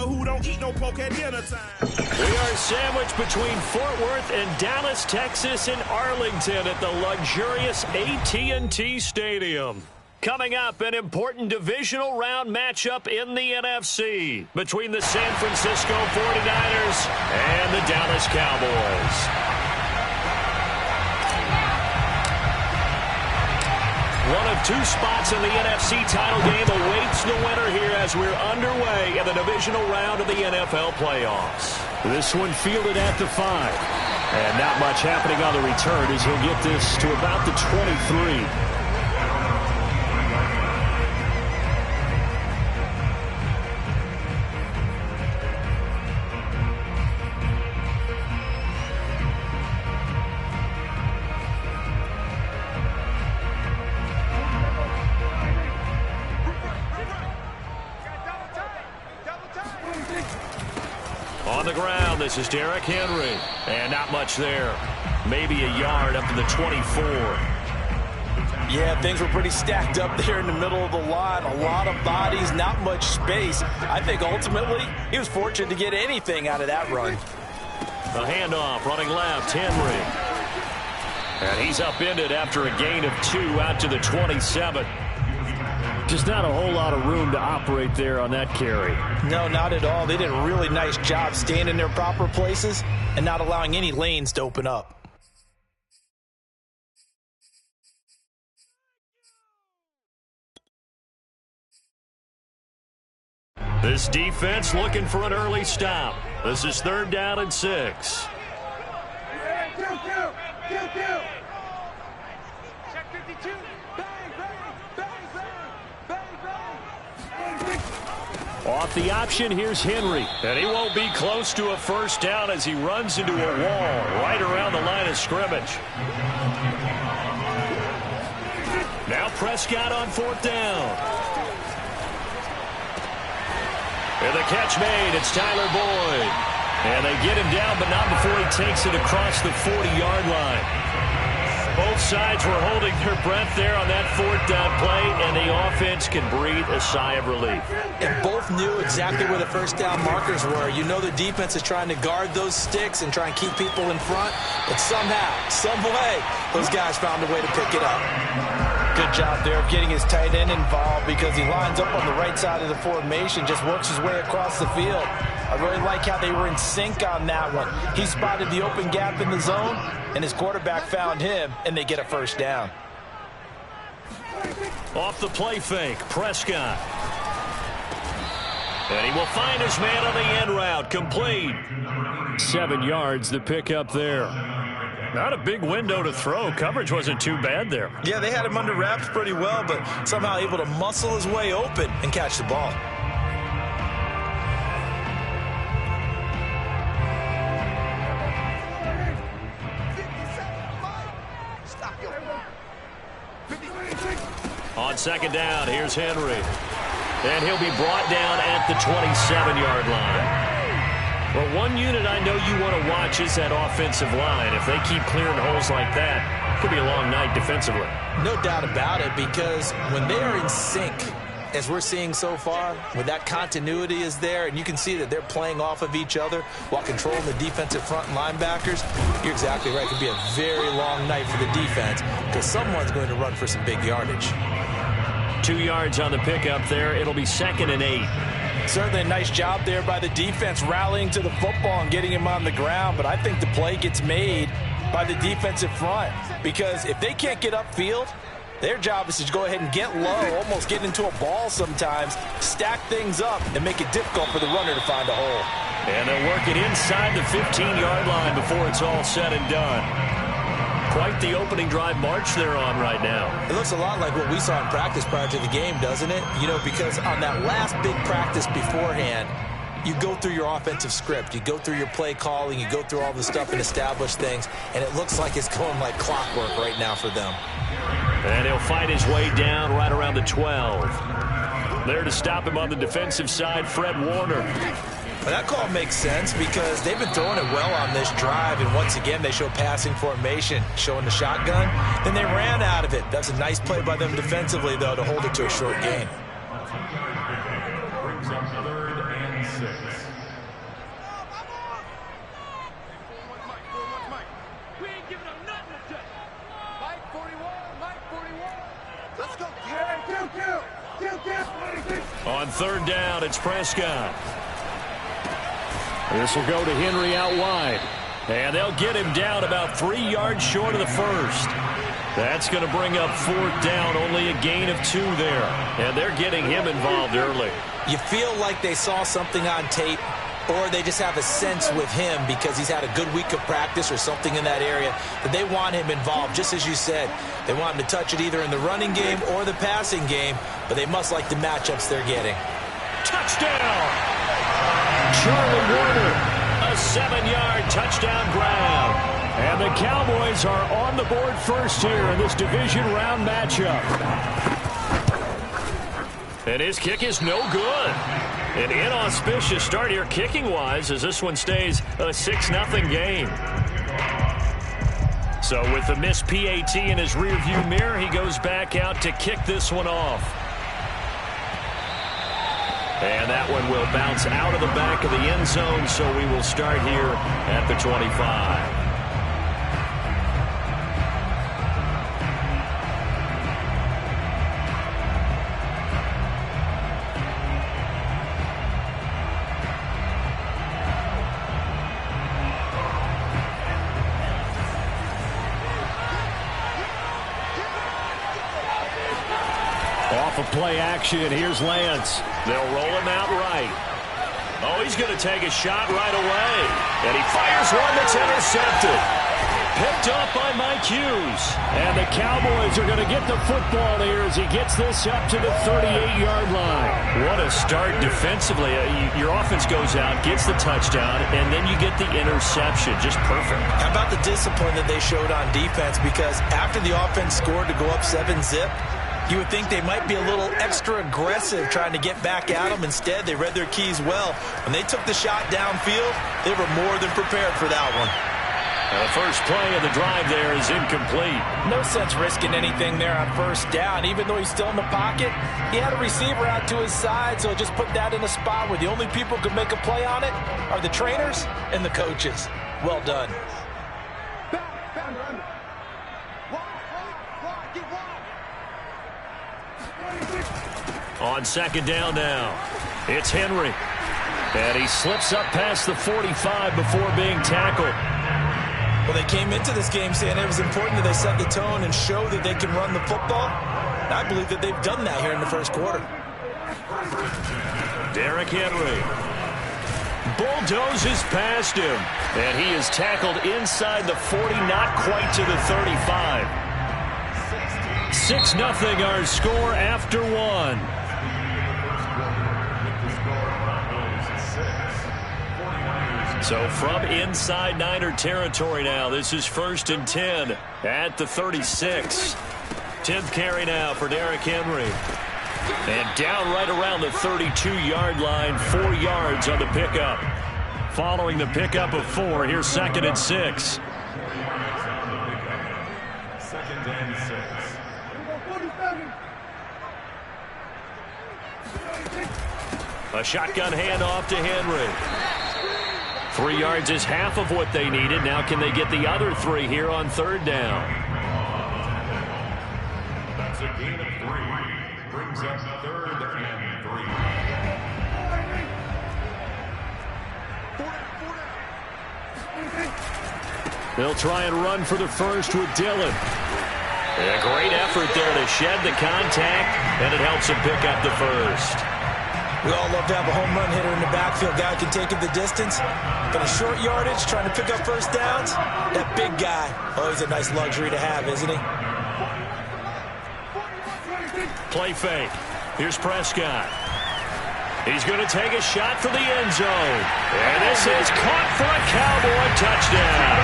who don't eat no poke at dinner time. We are sandwiched between Fort Worth and Dallas, Texas, and Arlington at the luxurious AT&T Stadium. Coming up, an important divisional round matchup in the NFC between the San Francisco 49ers and the Dallas Cowboys. One of two spots in the NFC title game awaits the winner here as we're underway in the divisional round of the NFL playoffs. This one fielded at the 5. And not much happening on the return as he'll get this to about the 23. On the ground, this is Derrick Henry. And not much there. Maybe a yard up to the 24. Yeah, things were pretty stacked up there in the middle of the line. A lot of bodies, not much space. I think ultimately he was fortunate to get anything out of that run. A handoff, running left, Henry. And he's upended after a gain of 2 out to the 27. Just not a whole lot of room to operate there on that carry. No, not at all. They did a really nice job staying in their proper places and not allowing any lanes to open up. This defense looking for an early stop. This is 3rd down and 6. Check 52. Off the option, here's Henry. And he won't be close to a first down as he runs into a wall right around the line of scrimmage. Now Prescott on 4th down. And the catch made, it's Tyler Boyd. And they get him down, but not before he takes it across the 40-yard line. Both sides were holding their breath there on that 4th down play, and the offense can breathe a sigh of relief. And both knew exactly where the first down markers were. You know the defense is trying to guard those sticks and try and keep people in front, but somehow, some way, those guys found a way to pick it up. Good job there of getting his tight end involved because he lines up on the right side of the formation, just works his way across the field. I really like how they were in sync on that one. He spotted the open gap in the zone, and his quarterback found him, and they get a first down. Off the play fake, Prescott. And he will find his man on the end route, complete. 7 yards, the pickup there. Not a big window to throw. Coverage wasn't too bad there. Yeah, they had him under wraps pretty well, but somehow able to muscle his way open and catch the ball. On 2nd down, here's Henry. And he'll be brought down at the 27-yard line. Well, one unit I know you want to watch is that offensive line. If they keep clearing holes like that, it could be a long night defensively. No doubt about it, because when they are in sync, as we're seeing so far, when that continuity is there, and you can see that they're playing off of each other while controlling the defensive front linebackers, you're exactly right. It could be a very long night for the defense because someone's going to run for some big yardage. 2 yards on the pickup there. It'll be 2nd and 8. Certainly a nice job there by the defense rallying to the football and getting him on the ground, but I think the play gets made by the defensive front because if they can't get upfield, their job is to go ahead and get low, almost get into a ball sometimes, stack things up, and make it difficult for the runner to find a hole. And they'll work it inside the 15-yard line before it's all said and done. Quite the opening drive march they're on right now. It looks a lot like what we saw in practice prior to the game, doesn't it? You know, because on that last big practice beforehand, you go through your offensive script, you go through your play calling, you go through all the stuff and establish things, and it looks like it's going like clockwork right now for them. And he'll fight his way down right around the 12. There to stop him on the defensive side, Fred Warner. Well, that call makes sense because they've been throwing it well on this drive, and once again they show passing formation, showing the shotgun. Then they ran out of it. That's a nice play by them defensively, though, to hold it to a short gain. Brings up 3rd and 6. On third down, it's Prescott. This will go to Henry out wide. And they'll get him down about 3 yards short of the first. That's going to bring up fourth down, only a gain of 2 there. And they're getting him involved early. You feel like they saw something on tape, or they just have a sense with him because he's had a good week of practice or something in that area that they want him involved. Just as you said, they want him to touch it either in the running game or the passing game, but they must like the matchups they're getting. Touchdown! Charlie Warner, a 7-yard touchdown grab. And the Cowboys are on the board first here in this division round matchup. And his kick is no good. An inauspicious start here kicking-wise as this one stays a 6-0 game. So with the missed PAT in his rearview mirror, he goes back out to kick this one off. And that one will bounce out of the back of the end zone, so we will start here at the 25. Play action. Here's Lance. They'll roll him out right. Oh, he's going to take a shot right away. And he fires one that's intercepted. Picked up by Mike Hughes. And the Cowboys are going to get the football here as he gets this up to the 38-yard line. What a start defensively. Your offense goes out, gets the touchdown, and then you get the interception. Just perfect. How about the discipline that they showed on defense? Because after the offense scored to go up 7-zip, you would think they might be a little extra aggressive trying to get back at them. Instead, they read their keys well. When they took the shot downfield, they were more than prepared for that one. The first play of the drive there is incomplete. No sense risking anything there on first down. Even though he's still in the pocket, he had a receiver out to his side, so just put that in a spot where the only people who can make a play on it are the trainers and the coaches. Well done. On second down now, it's Henry. And he slips up past the 45 before being tackled. Well, they came into this game saying it was important that they set the tone and show that they can run the football. And I believe that they've done that here in the first quarter. Derrick Henry bulldozes past him. And he is tackled inside the 40, not quite to the 35. 6-0 our score after one. So from inside Niner territory now, this is 1st and 10 at the 36. 10th carry now for Derrick Henry. And down right around the 32-yard line, 4 yards on the pickup. Following the pickup of 4, here's 2nd and 6. A shotgun handoff to Henry. 3 yards is half of what they needed. Now can they get the other 3 here on third down? That's a gain of 3. Brings up 3rd and 3. They'll try and run for the first with Dillon. And a great effort there to shed the contact, and it helps him pick up the first. We all love to have a home run hitter in the backfield. Guy can take it the distance. But a short yardage, trying to pick up first downs, that big guy, always a nice luxury to have, isn't he? Play fake. Here's Prescott. He's going to take a shot for the end zone. And this is caught for a Cowboy touchdown.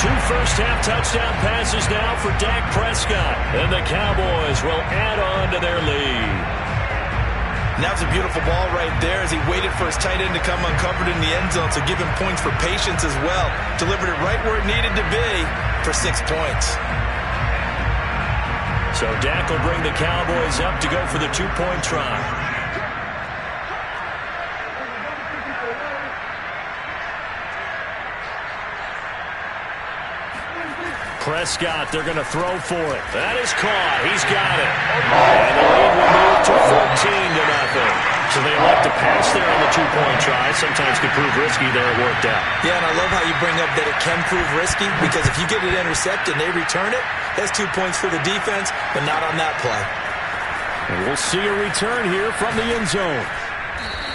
2 first-half touchdown passes now for Dak Prescott. And the Cowboys will add on to their lead. That was a beautiful ball right there as he waited for his tight end to come uncovered in the end zone, so give him points for patience as well. Delivered it right where it needed to be for 6 points. So Dak will bring the Cowboys up to go for the 2-point try. Prescott, they're going to throw for it. That is caught. He's got it. And the lead will move to 14-0. So they elect to pass there on the two-point try. Sometimes could prove risky there. It worked out. Yeah, and I love how you bring up that it can prove risky, because if you get it intercepted and they return it, that's 2 points for the defense, but not on that play. And we'll see a return here from the end zone.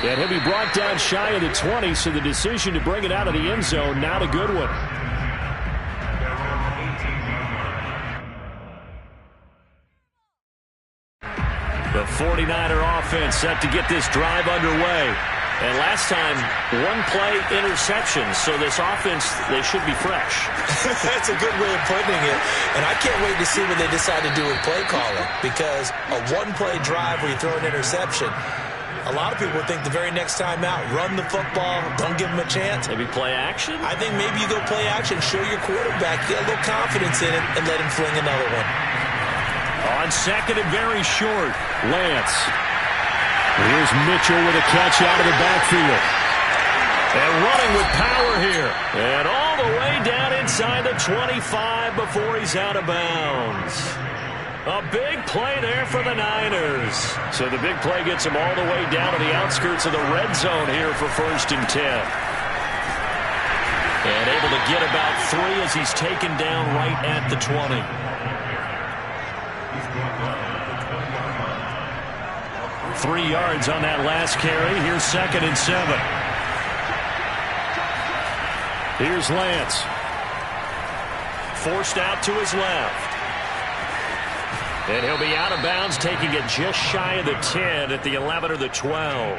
And he'll be brought down shy of the 20, so the decision to bring it out of the end zone, not a good one. The 49er offense set to get this drive underway. And last time, one-play interception, so this offense, they should be fresh. That's a good way of putting it. And I can't wait to see what they decide to do with play calling, because a one-play drive where you throw an interception, a lot of people think the very next time out, run the football, don't give them a chance. Maybe play action? I think maybe you go play action, show your quarterback, get a little confidence in it, and let him fling another one. On second and very short, Lance. Here's Mitchell with a catch out of the backfield. And running with power here. And all the way down inside the 25 before he's out of bounds. A big play there for the Niners. So the big play gets him all the way down to the outskirts of the red zone here for 1st and 10. And able to get about 3 as he's taken down right at the 20. 3 yards on that last carry. Here's 2nd and 7. Here's Lance. Forced out to his left. And he'll be out of bounds, taking it just shy of the 10 at the 11 or the 12.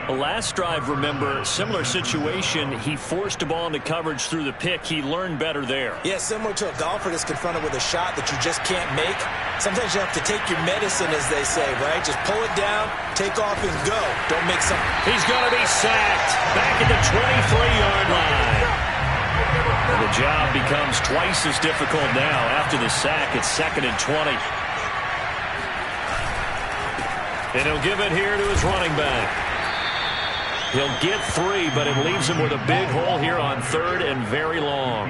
The last drive, remember, similar situation. He forced a ball into coverage through the pick. He learned better there. Yeah, similar to a golfer that's confronted with a shot that you just can't make. Sometimes you have to take your medicine, as they say, right? Just pull it down, take off, and go. Don't make something. He's going to be sacked back at the 23-yard line. The job becomes twice as difficult now. After the sack, it's 2nd and 20. And he'll give it here to his running back. He'll get 3, but it leaves him with a big hole here on 3rd and very long.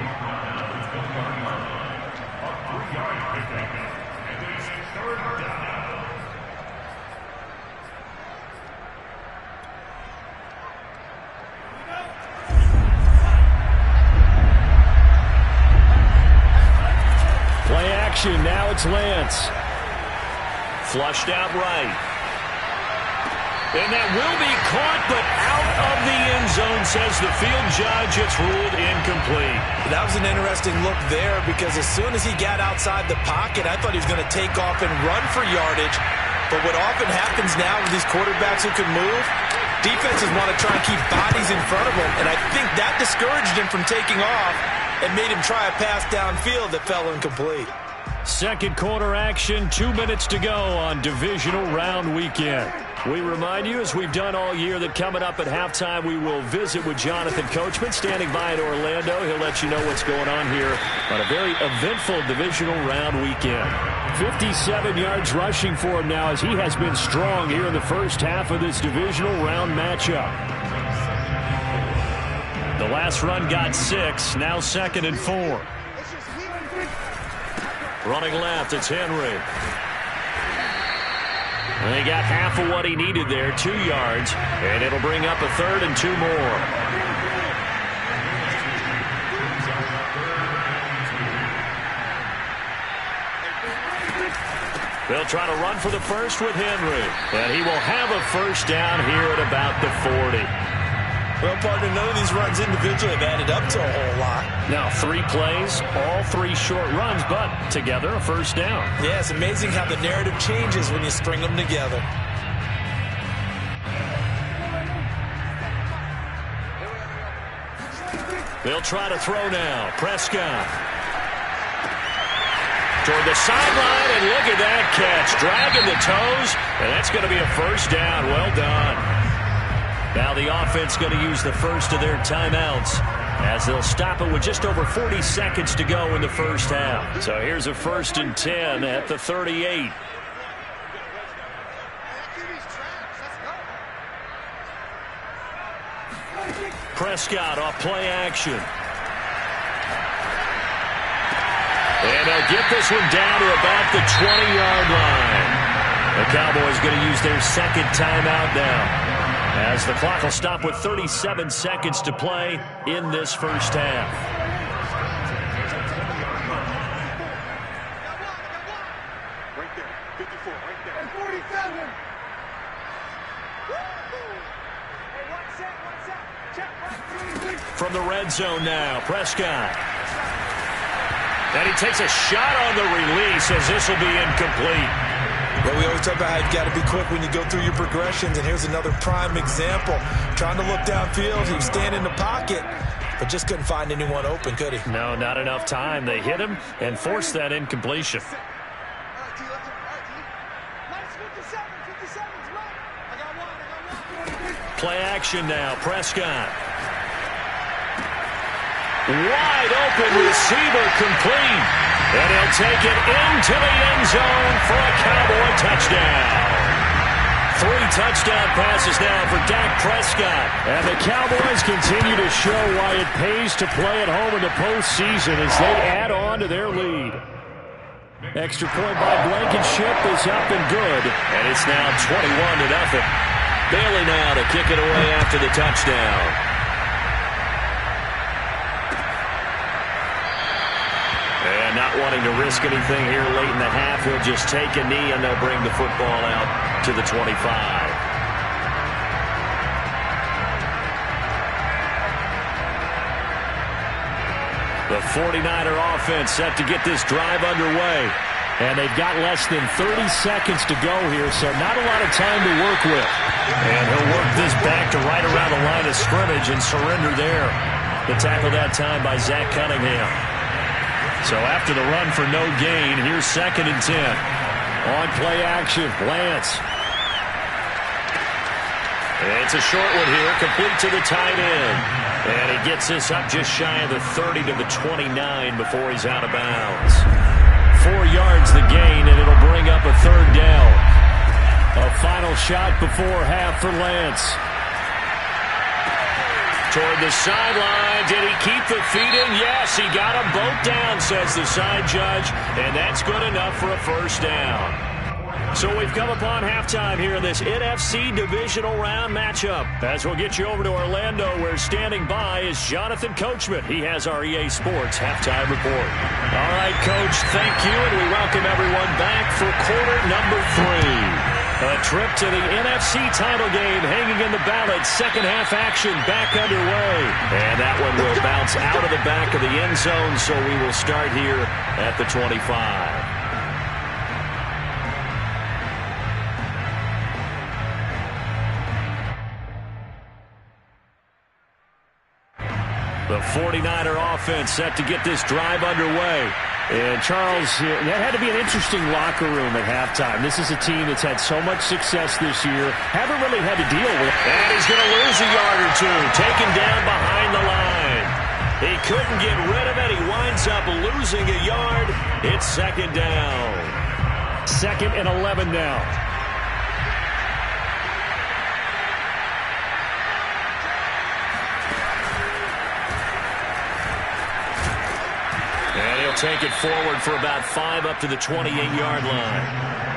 Play action. Now it's Lance. Flushed out right. And that will be caught, but out of the end zone, says the field judge. It's ruled incomplete. That was an interesting look there, because as soon as he got outside the pocket, I thought he was going to take off and run for yardage. But what often happens now with these quarterbacks who can move, defenses want to try and keep bodies in front of them, and I think that discouraged him from taking off and made him try a pass downfield that fell incomplete. Second quarter action, 2 minutes to go on divisional round weekend. We remind you, as we've done all year, that coming up at halftime, we will visit with Jonathan Coachman, standing by in Orlando. He'll let you know what's going on here on a very eventful divisional round weekend. 57 yards rushing for him now, as he has been strong here in the first half of this divisional round matchup. The last run got 6, now 2nd and 4. Running left, it's Henry. And he got half of what he needed there, 2 yards, and it'll bring up a 3rd and 2 more. They'll try to run for the first with Henry, and he will have a first down here at about the 40. Well, partner, none of these runs individually have added up to a whole lot. Now, 3 plays, all 3 short runs, but together a first down. Yeah, it's amazing how the narrative changes when you string them together. They'll try to throw now. Prescott toward the sideline, and look at that catch. Dragging the toes, and that's going to be a first down. Well done. Now the offense going to use the first of their timeouts, as they'll stop it with just over 40 seconds to go in the first half. So here's a 1st and 10 at the 38. Prescott off play action. And they'll get this one down to about the 20-yard line. The Cowboys going to use their second timeout now, as the clock will stop with 37 seconds to play in this first half. Right there, 54, right there. 47. From the red zone now, Prescott. And he takes a shot on the release as this will be incomplete. Well, we always talk about how you've got to be quick when you go through your progressions, and here's another prime example. Trying to look downfield, he was standing in the pocket, but just couldn't find anyone open, could he? No, not enough time. They hit him and forced that incompletion. Play action now, Prescott. Wide open receiver complete. And he'll take it into the end zone for a Cowboy touchdown. 3 touchdown passes now for Dak Prescott. And the Cowboys continue to show why it pays to play at home in the postseason as they add on to their lead. Extra point by Blankenship is up and good. And it's now 21-0. Bailey now to kick it away after the touchdown. And not wanting to risk anything here late in the half, he'll just take a knee and they'll bring the football out to the 25. The 49er offense set to get this drive underway. And they've got less than 30 seconds to go here, so not a lot of time to work with. And he'll work this back to right around the line of scrimmage and surrender there. The tackle that time by Zach Cunningham. So after the run for no gain, here's 2nd and 10. On play action, Lance. It's a short one here, complete to the tight end. And he gets this up just shy of the 30 to the 29 before he's out of bounds. 4 yards the gain, and it'll bring up a 3rd down. A final shot before half for Lance. Toward the sideline. Did he keep the feet in? Yes, he got them both down, says the side judge, and that's good enough for a 1st down. So we've come upon halftime here in this NFC divisional round matchup. As we'll get you over to Orlando, where standing by is Jonathan Coachman. He has our EA Sports halftime report. All right, Coach, thank you, and we welcome everyone back for quarter number 3. A trip to the NFC title game hanging in the balance. Second half action back underway. And that one will bounce out of the back of the end zone, so we will start here at the 25. The 49er offense set to get this drive underway. And, Charles, that had to be an interesting locker room at halftime. This is a team that's had so much success this year. Haven't really had to deal with it. And he's going to lose a yard or two. Taken down behind the line. He couldn't get rid of it. He winds up losing a yard. It's 2nd down. 2nd and 11 now. And he'll take it forward for about 5 up to the 28-yard line.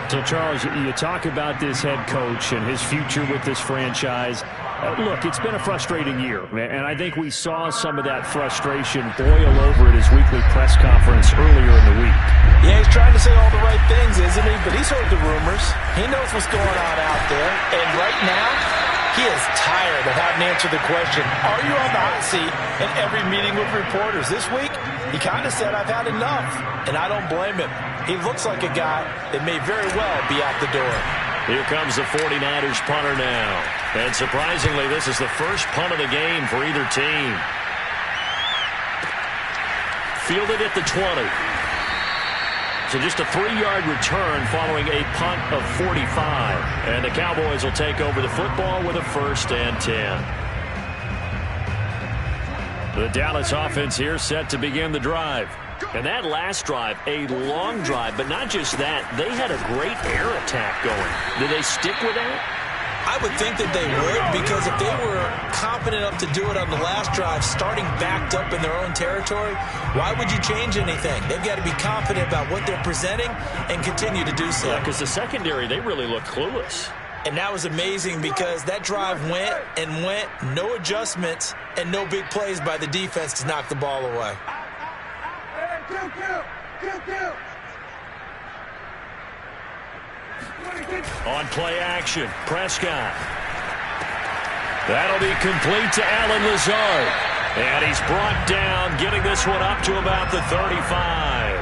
So, Charles, you talk about this head coach and his future with this franchise. Look, it's been a frustrating year, and I think we saw some of that frustration boil over at his weekly press conference earlier in the week. Yeah, he's trying to say all the right things, isn't he? But he's heard the rumors. He knows what's going on out there. And right now, he is tired of having to answer the question, are you on the hot seat in every meeting with reporters? This week, he kind of said, I've had enough. And I don't blame him. He looks like a guy that may very well be out the door. Here comes the 49ers punter now. And surprisingly, this is the first punt of the game for either team. Fielded at the 20. So just a 3-yard return following a punt of 45. And the Cowboys will take over the football with a 1st and 10. The Dallas offense here set to begin the drive. And that last drive, a long drive, but not just that. They had a great air attack going. Do they stick with that? I would think that they would, because if they were confident enough to do it on the last drive, starting backed up in their own territory, why would you change anything? They've got to be confident about what they're presenting and continue to do so. Yeah, because the secondary, they really look clueless. And that was amazing because that drive went and went, no adjustments, and no big plays by the defense to knock the ball away. On play action, Prescott. That'll be complete to Allen Lazard. And he's brought down, getting this one up to about the 35.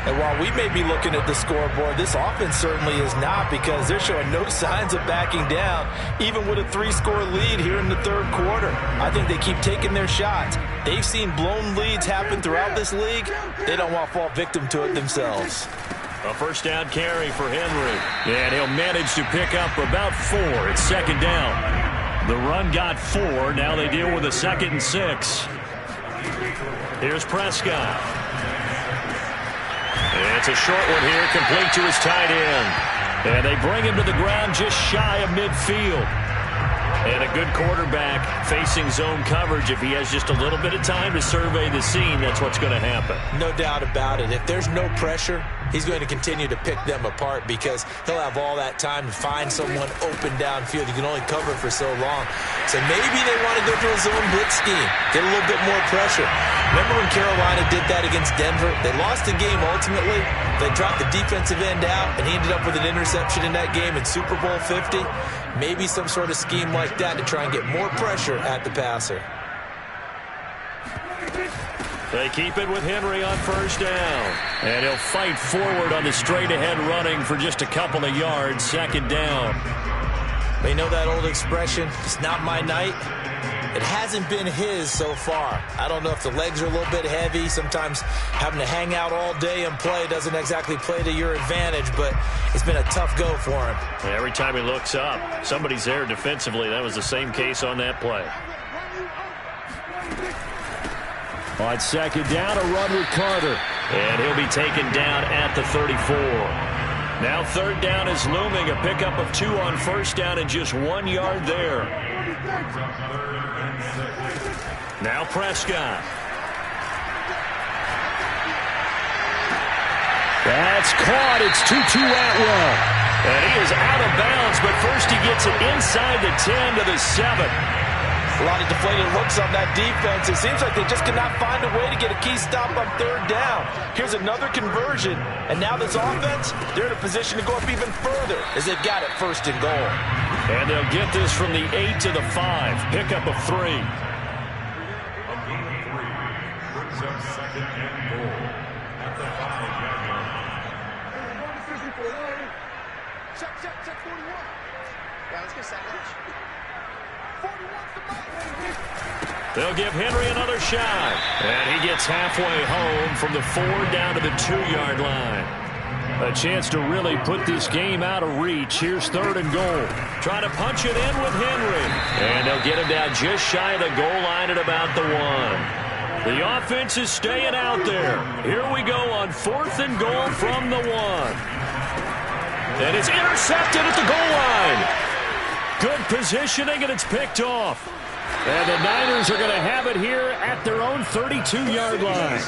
And while we may be looking at the scoreboard, this offense certainly is not, because they're showing no signs of backing down, even with a 3-score lead here in the third quarter. I think they keep taking their shots. They've seen blown leads happen throughout this league. They don't want to fall victim to it themselves. A first down carry for Henry. And he'll manage to pick up about 4. It's second down. The run got 4. Now they deal with a 2nd and 6. Here's Prescott. It's a short one here, complete to his tight end. And they bring him to the ground just shy of midfield. And a good quarterback facing zone coverage. If he has just a little bit of time to survey the scene, that's what's going to happen. No doubt about it. If there's no pressure, he's going to continue to pick them apart, because he'll have all that time to find someone open downfield. You can only cover for so long. So maybe they want to go to a zone blitz scheme, get a little bit more pressure. Remember when Carolina did that against Denver? They lost the game ultimately. They dropped the defensive end out, and he ended up with an interception in that game in Super Bowl 50. Maybe some sort of scheme like that to try and get more pressure at the passer. They keep it with Henry on first down. And he'll fight forward on the straight-ahead running for just a couple of yards. Second down. You know that old expression, it's not my night? It hasn't been his so far. I don't know if the legs are a little bit heavy. Sometimes having to hang out all day and play doesn't exactly play to your advantage, but it's been a tough go for him. Every time he looks up, somebody's there defensively. That was the same case on that play. On second down, a run with Carter. And he'll be taken down at the 34. Now third down is looming. A pickup of 2 on first down and just 1 yard there. Now Prescott. That's caught. It's Tutu Atwell. And he is out of bounds, but first he gets it inside the 10 to the 7. A lot of deflated looks on that defense. It seems like they just cannot find a way to get a key stop on third down. Here's another conversion, and now this offense, they're in a position to go up even further as they've got it first and goal. And they'll get this from the 8 to the 5. Pickup of 3. Brings up second and goal at the 5-yard line. Check 41. Yeah, let's get second. 41. They'll give Henry another shot. And he gets halfway home from the 4 down to the 2-yard line. A chance to really put this game out of reach. Here's third and goal. Trying to punch it in with Henry. And they'll get him down just shy of the goal line at about the 1. The offense is staying out there. Here we go on 4th and goal from the 1. And it's intercepted at the goal line. Good positioning, and it's picked off. And the Niners are going to have it here at their own 32-yard line.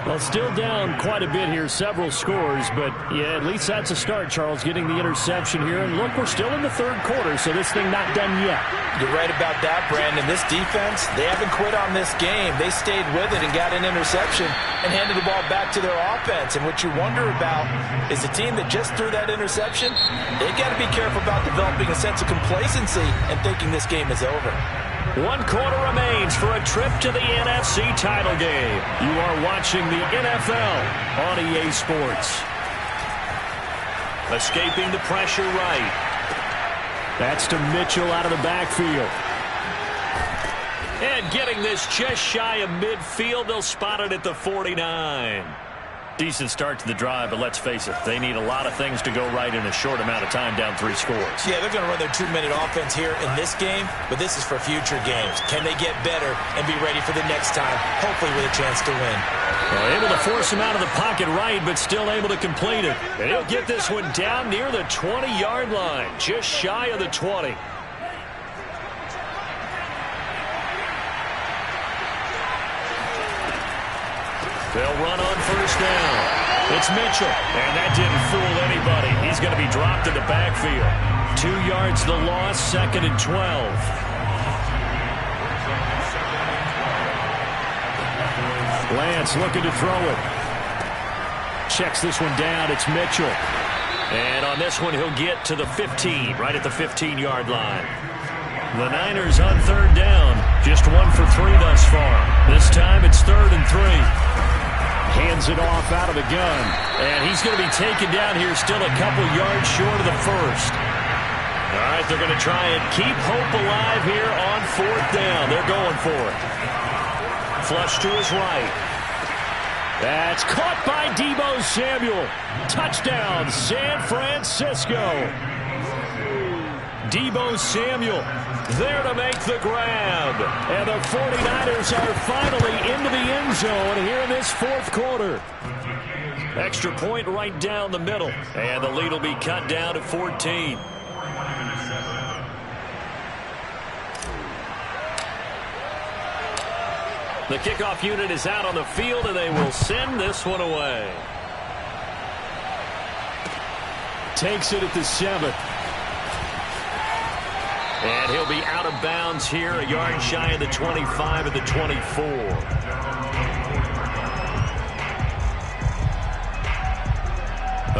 Well, still down quite a bit here, several scores, but yeah, at least that's a start, Charles, getting the interception here. And look, we're still in the third quarter, so this thing not done yet. You're right about that, Brandon. This defense, they haven't quit on this game. They stayed with it and got an interception and handed the ball back to their offense. And what you wonder about is the team that just threw that interception, they've got to be careful about developing a sense of complacency and thinking this game is over. 1 quarter remains for a trip to the NFC title game. You are watching the NFL on EA Sports. Escaping the pressure right. That's to Mitchell out of the backfield. And getting this just shy of midfield, they'll spot it at the 49. Decent start to the drive, but let's face it, they need a lot of things to go right in a short amount of time down 3 scores. Yeah, they're going to run their 2-minute offense here in this game, but this is for future games. Can they get better and be ready for the next time, hopefully with a chance to win? Well, able to force him out of the pocket right, but still able to complete it. And he'll get this one down near the 20-yard line, just shy of the 20. They'll run on first down. It's Mitchell, and that didn't fool anybody. He's going to be dropped in the backfield. 2 yards the loss, 2nd and 12. Lance looking to throw it. Checks this one down. It's Mitchell. And on this one, he'll get to the 15, right at the 15-yard line. The Niners on 3rd down. Just 1 for 3 thus far. This time it's 3rd and 3. Hands it off out of the gun. And he's going to be taken down here still a couple yards short of the first. All right, they're going to try and keep hope alive here on 4th down. They're going for it. Flush to his right. That's caught by Deebo Samuel. Touchdown, San Francisco. Deebo Samuel there to make the grab. And the 49ers are finally into the end zone here in this 4th quarter. Extra point right down the middle. And the lead will be cut down to 14. The kickoff unit is out on the field, and they will send this one away. Takes it at the 7. And he'll be out of bounds here, a yard shy of the 25 of the 24.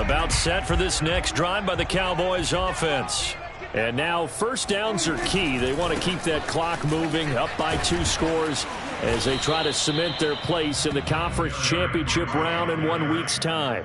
About set for this next drive by the Cowboys offense. And now 1st downs are key. They want to keep that clock moving, up by 2 scores as they try to cement their place in the conference championship round in 1 week's time.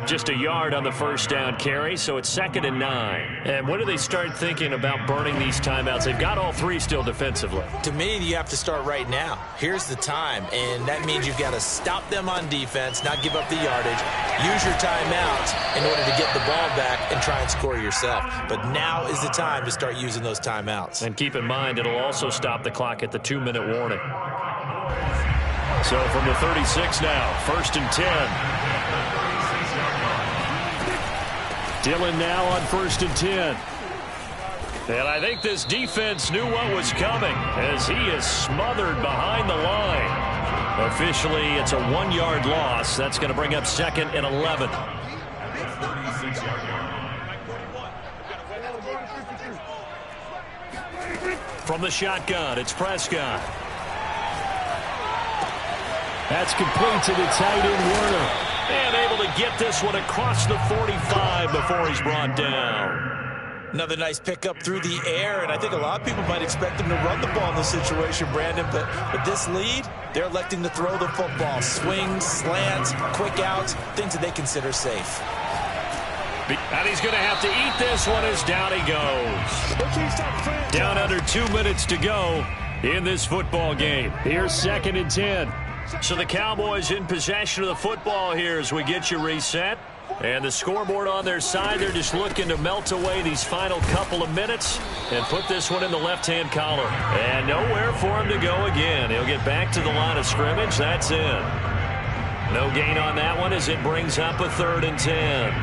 Just a yard on the 1st down carry, so it's 2nd and 9. And when do they start thinking about burning these timeouts? They've got all 3 still defensively. To me, you have to start right now. Here's the time, and that means you've got to stop them on defense, not give up the yardage, use your timeouts in order to get the ball back and try and score yourself. But now is the time to start using those timeouts. And keep in mind, it'll also stop the clock at the 2-minute warning. So from the 36 now, 1st and 10. Dillon now on 1st and 10. And I think this defense knew what was coming as he is smothered behind the line. Officially, it's a 1-yard loss. That's going to bring up 2nd and 11. From the shotgun, it's Prescott. That's complete to the tight end, Werner. And able to get this one across the 45 before he's brought down. Another nice pickup through the air, and I think a lot of people might expect him to run the ball in this situation, Brandon, but with this lead, they're electing to throw the football. Swings, slants, quick outs, things that they consider safe. And he's going to have to eat this one as down he goes. Down under 2 minutes to go in this football game. Here's 2nd and 10. So the Cowboys in possession of the football here as we get you reset. And the scoreboard on their side, they're just looking to melt away these final couple of minutes and put this one in the left-hand column. And nowhere for him to go again. He'll get back to the line of scrimmage. That's in. No gain on that one as it brings up a 3rd and 10.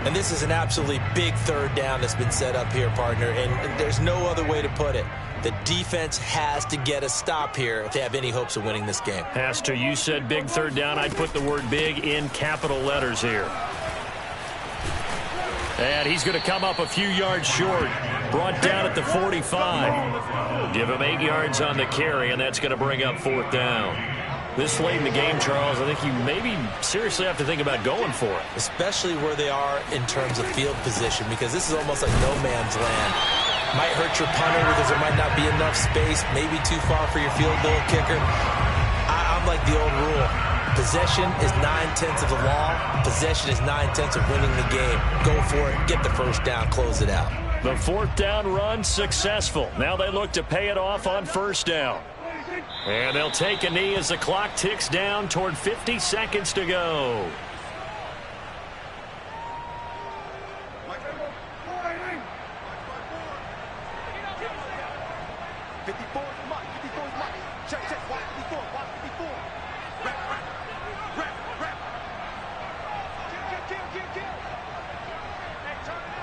And this is an absolutely big 3rd down that's been set up here, partner, and there's no other way to put it. The defense has to get a stop here if they have any hopes of winning this game. Has to. You said big 3rd down. I'd put the word big in capital letters here. And he's going to come up a few yards short. Brought down at the 45. Give him 8 yards on the carry, and that's going to bring up 4th down. This late in the game, Charles, I think you maybe seriously have to think about going for it. Especially where they are in terms of field position, because this is almost like no man's land. Might hurt your punter because there might not be enough space, maybe too far for your field goal kicker. I'm like the old rule. Possession is 9/10 of the law. Possession is 9/10 of winning the game. Go for it, get the 1st down, close it out. The 4th down run successful. Now they look to pay it off on 1st down. And they'll take a knee as the clock ticks down toward 50 seconds to go. 54 is the mark. 54 is the mark. Check, check. Watch 54. Watch 54. Rep, rep. Rep, rep. Kill, kill, kill, kill, kill. Hey, turn it